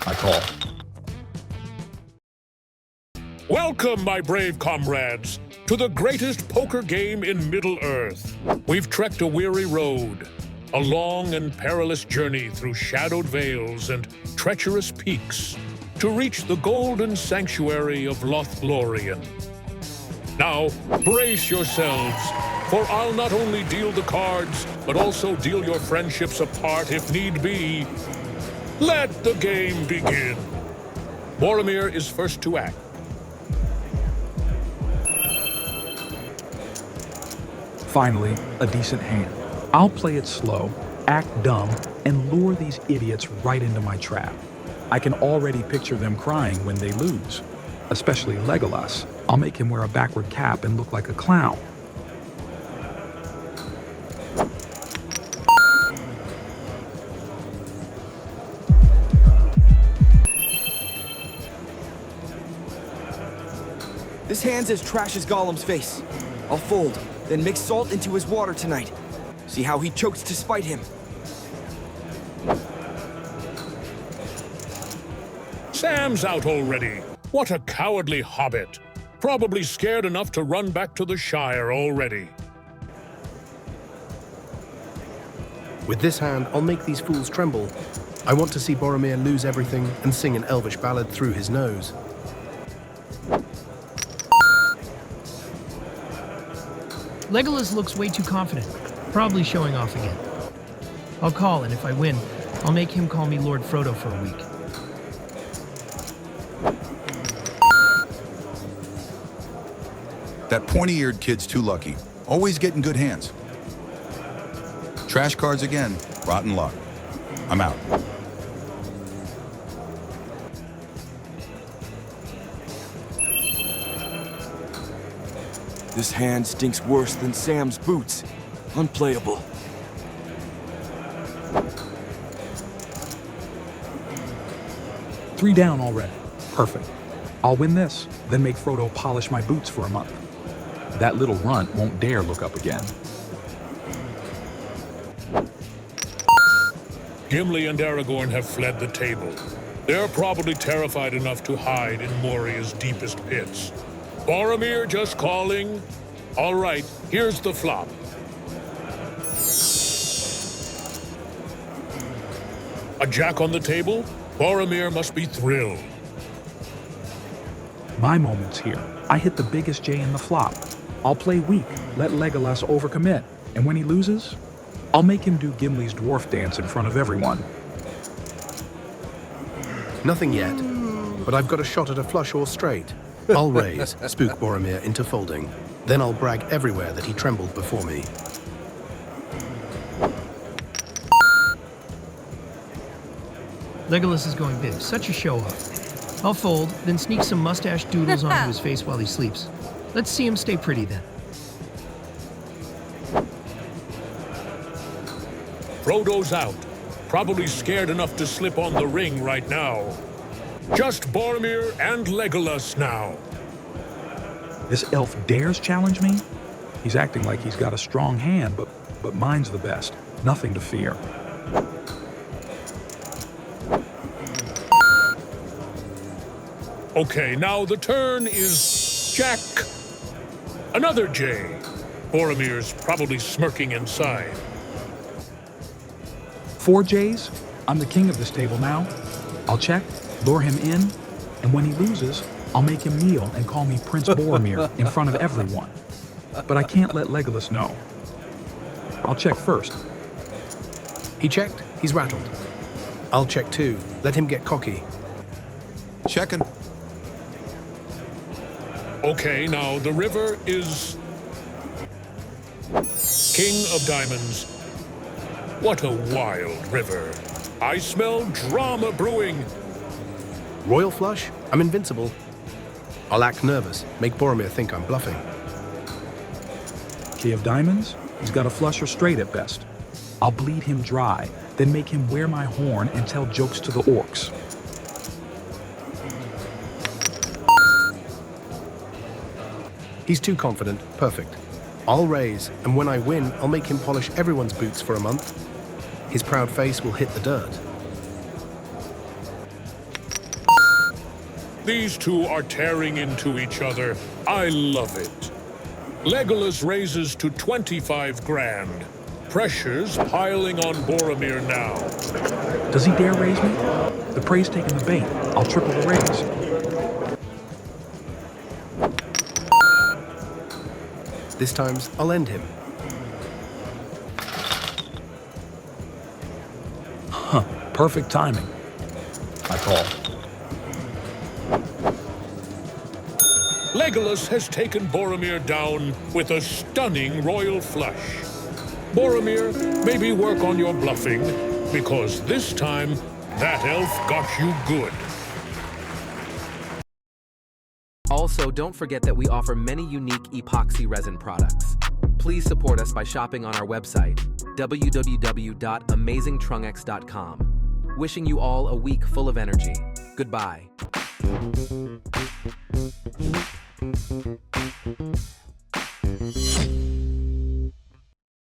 I call. Welcome, my brave comrades, to the greatest poker game in Middle-earth. We've trekked a weary road, a long and perilous journey through shadowed vales and treacherous peaks to reach the golden sanctuary of Lothlorien. Now, brace yourselves, for I'll not only deal the cards, but also deal your friendships apart if need be. Let the game begin. Boromir is first to act. Finally, a decent hand. I'll play it slow, act dumb, and lure these idiots right into my trap. I can already picture them crying when they lose. Especially Legolas. I'll make him wear a backward cap and look like a clown. This hand's as trash as Gollum's face. I'll fold, then mix salt into his water tonight. See how he chokes to spite him. Sam's out already. What a cowardly hobbit. Probably scared enough to run back to the Shire already. With this hand, I'll make these fools tremble. I want to see Boromir lose everything and sing an elvish ballad through his nose. Legolas looks way too confident, probably showing off again. I'll call, and if I win, I'll make him call me Lord Frodo for a week. That pointy-eared kid's too lucky. Always getting good hands. Trash cards again. Rotten luck. I'm out. This hand stinks worse than Sam's boots. Unplayable. Three down already. Perfect. I'll win this, then make Frodo polish my boots for a month. That little runt won't dare look up again. Gimli and Aragorn have fled the table. They're probably terrified enough to hide in Moria's deepest pits. Boromir just calling? All right, here's the flop. A jack on the table? Boromir must be thrilled. My moment's here. I hit the biggest J in the flop. I'll play weak, let Legolas overcommit, and when he loses, I'll make him do Gimli's dwarf dance in front of everyone. Nothing yet, but I've got a shot at a flush or straight. I'll raise, spook Boromir into folding. Then I'll brag everywhere that he trembled before me. Legolas is going big, such a show-off. I'll fold, then sneak some mustache doodles onto his face while he sleeps. Let's see him stay pretty then. Frodo's out. Probably scared enough to slip on the ring right now. Just Boromir and Legolas now. This elf dares challenge me? He's acting like he's got a strong hand, but mine's the best. Nothing to fear. Okay, now the turn is Jack. Another J. Boromir's probably smirking inside. 4 J's? I'm the king of this table now. I'll check, lure him in, and when he loses, I'll make him kneel and call me Prince Boromir in front of everyone. But I can't let Legolas know. I'll check first. He checked, he's rattled. I'll check too. Let him get cocky. Checking. Okay, now the river is King of Diamonds. What a wild river. I smell drama brewing. Royal flush? I'm invincible. I'll act nervous, make Boromir think I'm bluffing. King of Diamonds? He's got a flush or straight at best. I'll bleed him dry, then make him wear my horn and tell jokes to the orcs. He's too confident. Perfect. I'll raise, and when I win, I'll make him polish everyone's boots for a month. His proud face will hit the dirt. These two are tearing into each other. I love it. Legolas raises to 25 grand. Pressure's piling on Boromir now. Does he dare raise me? The prey's taking the bait. I'll triple the raise. This time, I'll end him. Perfect timing. I call. Legolas has taken Boromir down with a stunning royal flush. Boromir, maybe work on your bluffing, because this time, that elf got you good. Also, don't forget that we offer many unique epoxy resin products. Please support us by shopping on our website, www.amazingtrungx.com. Wishing you all a week full of energy. Goodbye.